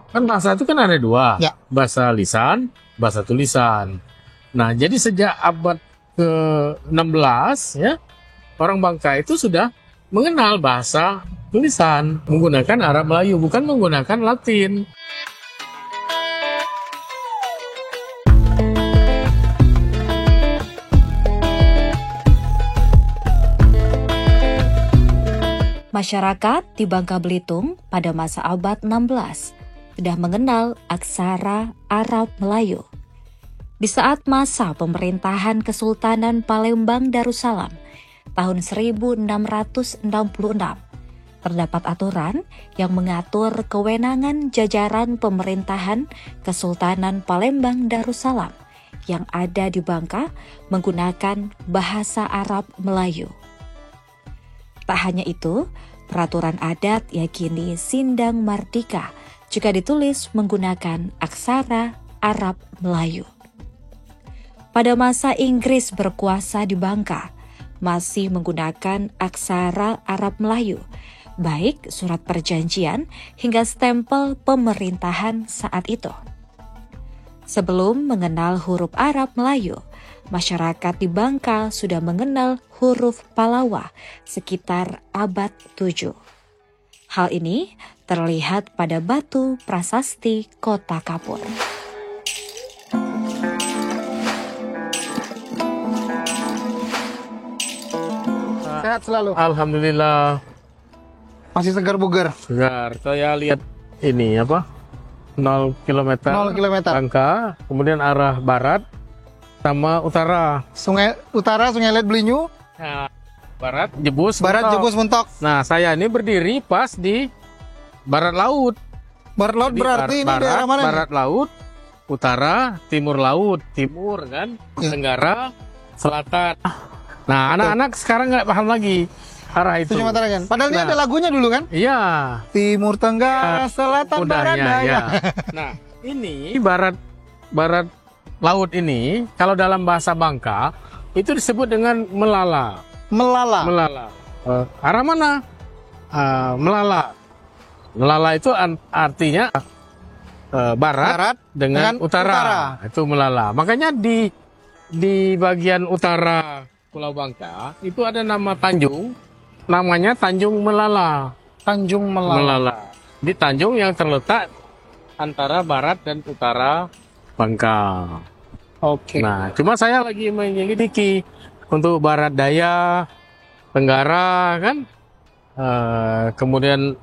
Kan bahasa itu kan ada dua, Ya. bahasa lisan, bahasa tulisan. Nah, jadi sejak abad ke-16 ya, orang Bangka itu sudah mengenal bahasa tulisan menggunakan Arab Melayu, bukan menggunakan Latin. Masyarakat di Bangka Belitung pada masa abad 16 sudah mengenal aksara Arab Melayu. Di saat masa pemerintahan Kesultanan Palembang Darussalam tahun 1666, terdapat aturan yang mengatur kewenangan jajaran pemerintahan Kesultanan Palembang Darussalam yang ada di Bangka menggunakan bahasa Arab Melayu. Tak hanya itu, peraturan adat yakini Sindang Mardika juga ditulis menggunakan aksara Arab Melayu. Pada masa Inggris berkuasa di Bangka, masih menggunakan aksara Arab Melayu, baik surat perjanjian hingga stempel pemerintahan saat itu. Sebelum mengenal huruf Arab Melayu, masyarakat di Bangka sudah mengenal huruf Palawa sekitar abad 7. Hal ini terlihat pada batu prasasti Kota Kapur. Sehat selalu. Alhamdulillah. Masih segar bugar. Segar. Saya lihat ini apa? 0 km. 0 km. Bangka, kemudian arah barat sama utara. Sungai Utara, Sungai Let Belinyu. Nah, barat Jebus. Barat Mentok. Jebus Mentok. Nah, saya ini berdiri pas di barat laut. Barat laut Jadi berarti ini barat, daerah mana? barat laut, utara, timur laut, timur kan, Ya. tenggara, selatan. Nah, anak-anak sekarang nggak paham lagi arah itu. Tujuh Mata Ragan. Padahal ini Nah. ada lagunya dulu kan? Iya. Timur, Tenggara, Selatan, Barat, Mudahnya, Daya. ya. Nah, ini barat laut ini kalau dalam bahasa Bangka itu disebut dengan melala. Melala. Melala. Arah mana? Melala. Melala itu artinya barat, dengan utara. Itu melala. Makanya di bagian utara Pulau Bangka itu ada nama tanjung, namanya Tanjung Melala. Tanjung Melala. Melala. Di tanjung yang terletak antara barat dan utara Bangka. Oke. Nah, cuma saya lagi menyelidiki untuk barat daya, tenggara kan, kemudian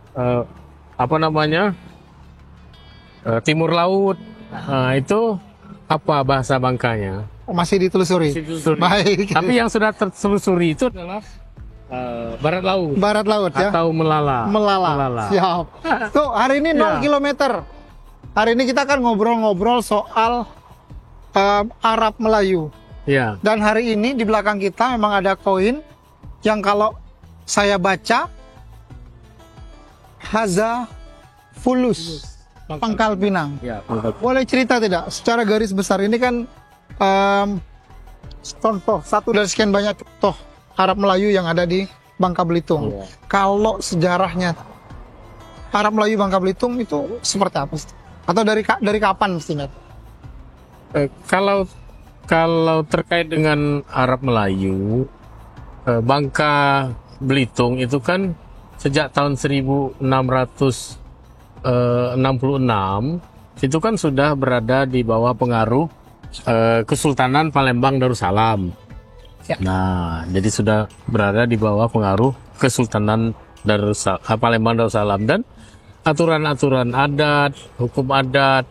timur laut. Nah, itu apa bahasa Bangkanya? Masih ditelusuri. Ditelusuri. Baik. Tapi yang sudah tertelusuri itu adalah barat laut Barat laut ya. atau melala. Melala. Siap. Tuh, hari ini 0 Ya. km. Hari ini kita akan ngobrol-ngobrol soal Arab Melayu. Ya. Dan hari ini di belakang kita memang ada koin yang kalau saya baca Haza Fulus, Pangkal Pinang. Ya. Boleh cerita tidak? Secara garis besar ini kan contoh satu dari sekian banyak contoh Arab Melayu yang ada di Bangka Belitung. Iya. Kalau sejarahnya Arab Melayu Bangka Belitung itu seperti apa? Atau dari kapan mestinya? Kalau terkait dengan Arab Melayu, Bangka Belitung itu kan sejak tahun 1666 itu kan sudah berada di bawah pengaruh Kesultanan Palembang Darussalam. Ya. Nah, jadi sudah berada di bawah pengaruh Kesultanan Palembang Darussalam, dan aturan-aturan adat, hukum adat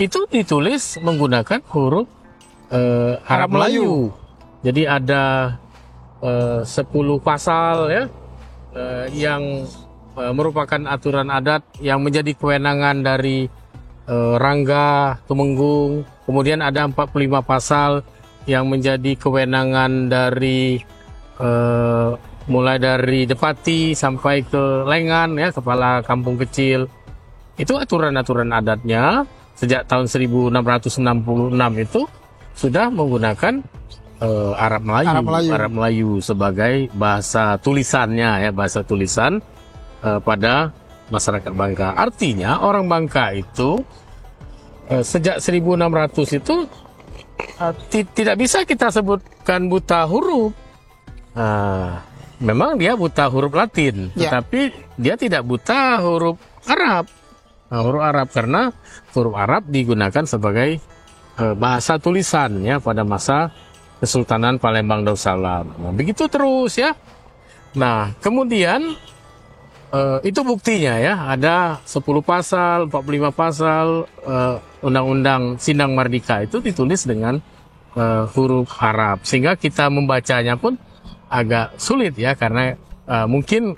itu ditulis menggunakan huruf Arab Melayu. Jadi ada 10 pasal ya yang merupakan aturan adat yang menjadi kewenangan dari Rangga Tumenggung. Kemudian ada 45 pasal yang menjadi kewenangan dari mulai dari Depati sampai ke Lengan ya, kepala kampung kecil. Itu aturan-aturan adatnya sejak tahun 1666 itu sudah menggunakan Arab Melayu sebagai bahasa tulisannya ya, bahasa tulisan pada masyarakat Bangka. Artinya orang Bangka itu sejak 1600 itu tidak bisa kita sebutkan buta huruf. Memang dia buta huruf Latin, tetapi dia tidak buta huruf Arab. Huruf Arab karena huruf Arab digunakan sebagai bahasa tulisan ya pada masa Kesultanan Palembang Darussalam. Nah, begitu terus ya. Nah, kemudian itu buktinya ya, ada 10 pasal, 45 pasal Undang-Undang Sindang Merdeka itu ditulis dengan huruf Arab. Sehingga kita membacanya pun agak sulit ya, karena mungkin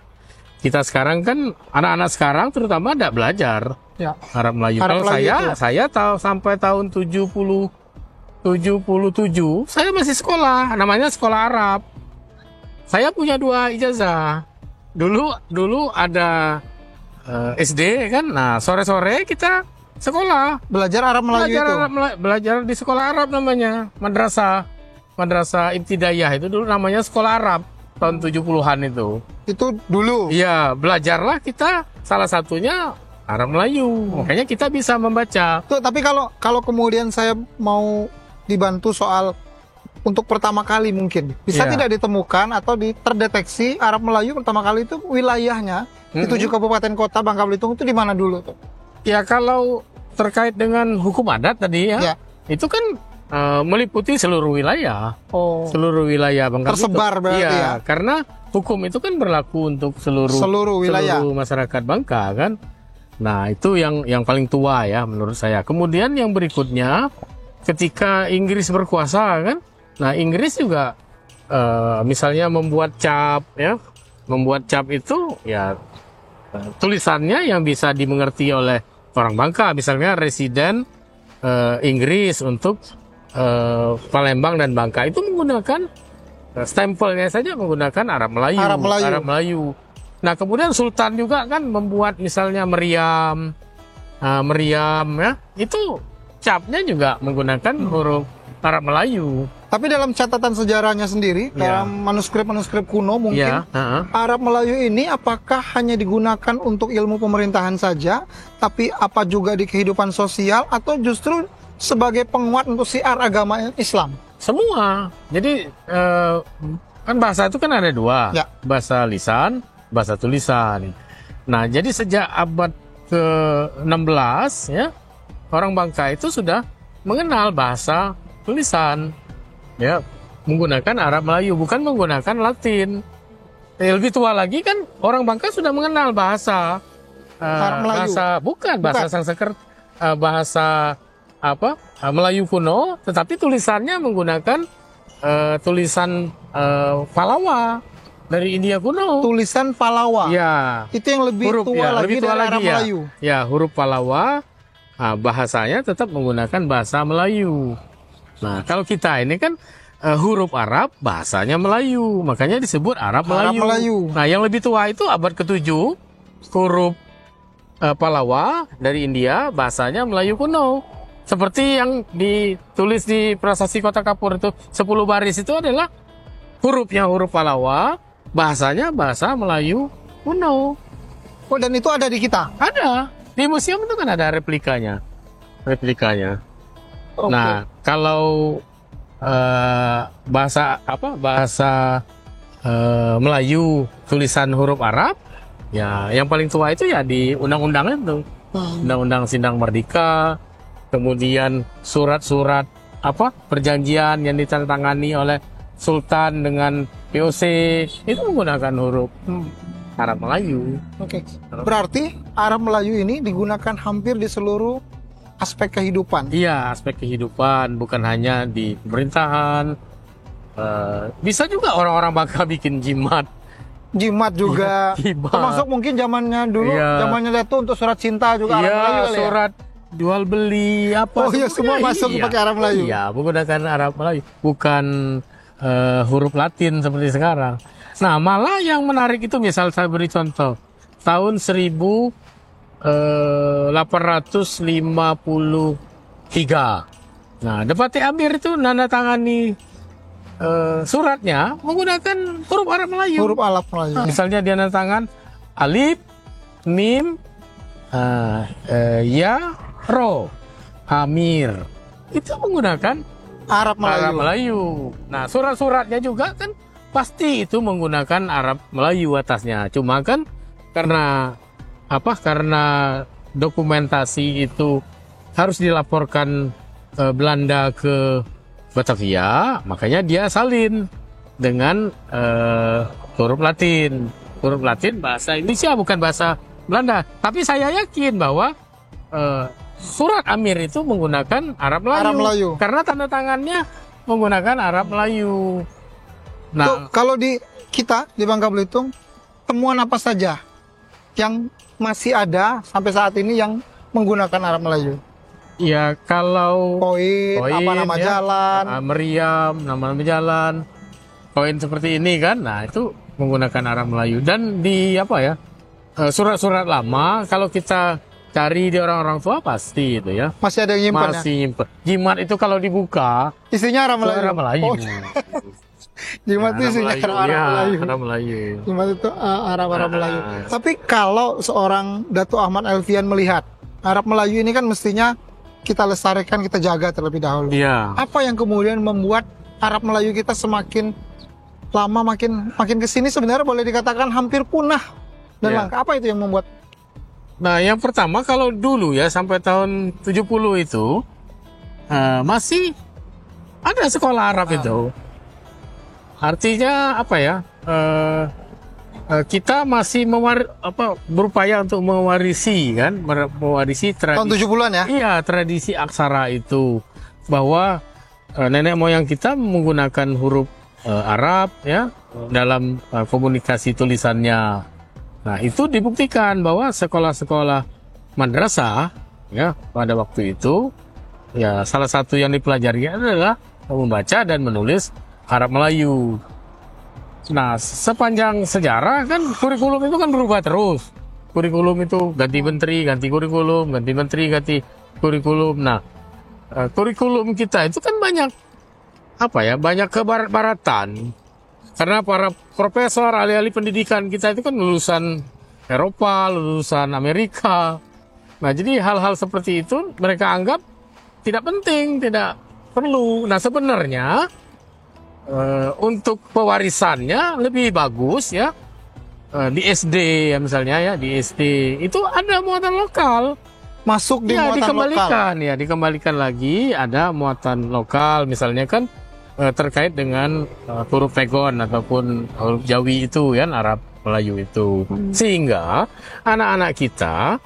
kita sekarang kan, anak-anak sekarang terutama tidak belajar Arab Melayu. Kalau saya tahu sampai tahun 77 saya masih sekolah, namanya sekolah Arab. Saya punya 2 ijazah. Dulu ada SD kan, nah sore-sore kita sekolah Belajar Arab Melayu itu. Belajar di sekolah Arab namanya, Madrasah Ibtidaiyah itu dulu namanya sekolah Arab tahun 70-an itu. Itu dulu. Iya, belajarlah kita salah satunya Arab Melayu. Makanya kita bisa membaca. Tuh, tapi kalau kemudian saya mau dibantu soal untuk pertama kali mungkin bisa tidak ditemukan atau terdeteksi Arab Melayu pertama kali itu wilayahnya di 7 kabupaten kota Bangka Belitung itu di mana dulu tuh? Ya kalau terkait dengan hukum adat tadi ya. Itu kan meliputi seluruh wilayah. Seluruh wilayah Bangka Belitung. Tersebar berarti ya. Karena hukum itu kan berlaku untuk seluruh wilayah, seluruh masyarakat Bangka kan. Nah, itu yang paling tua ya menurut saya. Kemudian yang berikutnya ketika Inggris berkuasa kan. Nah, Inggris juga misalnya membuat cap ya. Membuat cap itu ya tulisannya yang bisa dimengerti oleh orang Bangka, misalnya residen Inggris untuk Palembang dan Bangka itu menggunakan stempelnya saja menggunakan Arab Melayu. Nah, kemudian Sultan juga kan membuat misalnya meriam ya, itu capnya juga menggunakan huruf Arab Melayu. Tapi dalam catatan sejarahnya sendiri, dalam manuskrip-manuskrip kuno mungkin, Arab Melayu ini apakah hanya digunakan untuk ilmu pemerintahan saja, tapi apa juga di kehidupan sosial, atau justru sebagai penguat untuk syiar agama Islam? Semua. Jadi kan bahasa itu kan ada 2, bahasa lisan, bahasa tulisan. Nah, jadi sejak abad ke-16 ya, orang Bangka itu sudah mengenal bahasa tulisan. Ya, menggunakan Arab Melayu, bukan menggunakan Latin. Lebih tua lagi kan orang Bangka sudah mengenal bahasa Arab Melayu. Bahasa Sanskerta, bahasa Melayu kuno, tetapi tulisannya menggunakan tulisan Palawa dari India kuno. Tulisan Palawa. Ya. Itu yang lebih tua lagi dari Arab Melayu. Ya, huruf Palawa, bahasanya tetap menggunakan bahasa Melayu. Nah, kalau kita ini kan huruf Arab, bahasanya Melayu, makanya disebut Arab Melayu. Nah, yang lebih tua itu abad ke-7, huruf Palawa dari India, bahasanya Melayu kuno. Seperti yang ditulis di Prasasti Kota Kapur itu, 10 baris itu adalah hurufnya huruf Palawa, bahasanya bahasa Melayu kuno. Oh, dan itu ada di kita? Ada. Di museum itu kan ada replikanya. Okay. Nah, kalau bahasa Melayu tulisan huruf Arab, ya yang paling tua itu ya di undang-undang itu, Undang-Undang Sindang Merdeka, kemudian surat-surat perjanjian yang ditandatangani oleh Sultan dengan POC itu menggunakan huruf Arab Melayu. Oke. Berarti Arab Melayu ini digunakan hampir di seluruh aspek kehidupan. Iya, aspek kehidupan, bukan hanya di pemerintahan. Bisa juga orang-orang Bangka bikin jimat. Jimat juga. Termasuk mungkin zamannya dulu, zamannya Datu untuk surat cinta juga Arab Melayu kali surat jual beli Oh iya, semua masuk pakai Arab Melayu. Iya, menggunakan Arab Melayu, bukan huruf Latin seperti sekarang. Nah, malah yang menarik itu, misal saya beri contoh, tahun 1853. Nah, Depati Amir itu nandatangani suratnya menggunakan huruf Arab Melayu. Huruf Arab Melayu. Misalnya dia nandatangan alif, mim, Ya, Ro, Amir, itu menggunakan Arab Melayu. Nah, surat-suratnya juga kan pasti itu menggunakan Arab Melayu atasnya. Cuma kan karena dokumentasi itu harus dilaporkan Belanda ke Batavia, makanya dia salin dengan huruf Latin. Huruf Latin bahasa Indonesia, bukan bahasa Belanda. Tapi saya yakin bahwa surat Amir itu menggunakan Arab Melayu. Karena tanda tangannya menggunakan Arab Melayu. Nah, tuh, kalau di Bangka Belitung, temuan apa saja yang masih ada sampai saat ini yang menggunakan Arab Melayu? Ya, kalau koin apa nama jalan, meriam, nama jalan, koin seperti ini kan, nah itu menggunakan Arab Melayu. Dan di surat-surat lama kalau kita cari di orang-orang tua pasti itu ya. Masih ada yang nyimpan. Masih nyimpan. Jimat itu kalau dibuka isinya Arab Melayu. Arab Melayu. Oh. Jimat itu isinya Arab Melayu. Jimat itu Arab Melayu. Tapi kalau seorang Datuk Ahmad Elfian melihat Arab Melayu ini kan mestinya kita lestarikan, kita jaga terlebih dahulu. Iya. Apa yang kemudian membuat Arab Melayu kita semakin lama makin kesini sebenarnya boleh dikatakan hampir punah dan langka? Apa itu yang membuat? Nah, yang pertama kalau dulu ya sampai tahun 70 itu masih ada sekolah Arab itu. Artinya kita masih berupaya untuk mewarisi tradisi. Tahun 70-an ya? Iya, tradisi aksara itu, bahwa nenek moyang kita menggunakan huruf Arab ya dalam komunikasi tulisannya. Nah, itu dibuktikan bahwa sekolah-sekolah madrasah ya pada waktu itu ya salah satu yang dipelajari adalah membaca dan menulis Arab Melayu. Nah, sepanjang sejarah kan kurikulum itu kan berubah terus. Kurikulum itu ganti menteri, ganti kurikulum, ganti menteri, ganti kurikulum. Nah, kurikulum kita itu kan banyak kebarat-baratan. Karena para profesor, ahli-ahli pendidikan kita itu kan lulusan Eropa, lulusan Amerika. Nah, jadi hal-hal seperti itu mereka anggap tidak penting, tidak perlu. Nah, sebenarnya untuk pewarisannya lebih bagus ya di SD ya misalnya ya, di SD itu ada muatan lokal masuk di muatan lokal. Dikembalikan lagi ada muatan lokal, misalnya kan terkait dengan huruf pegon ataupun huruf Jawi itu ya, Arab Melayu itu. Sehingga anak-anak kita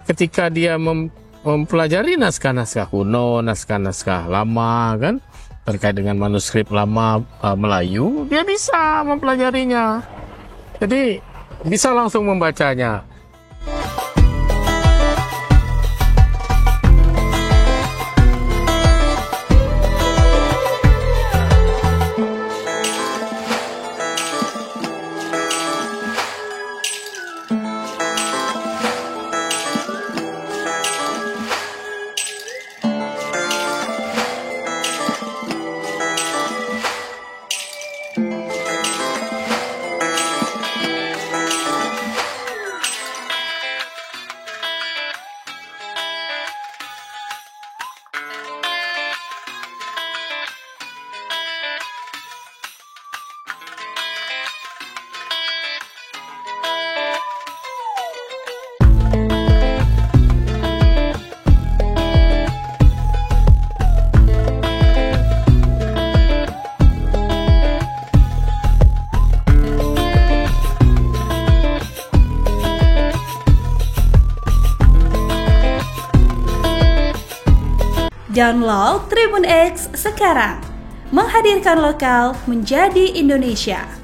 ketika dia mempelajari naskah-naskah kuno, naskah-naskah lama kan terkait dengan manuskrip lama Melayu, dia bisa mempelajarinya. Jadi bisa langsung membacanya. Download Tribun X sekarang, menghadirkan lokal menjadi Indonesia.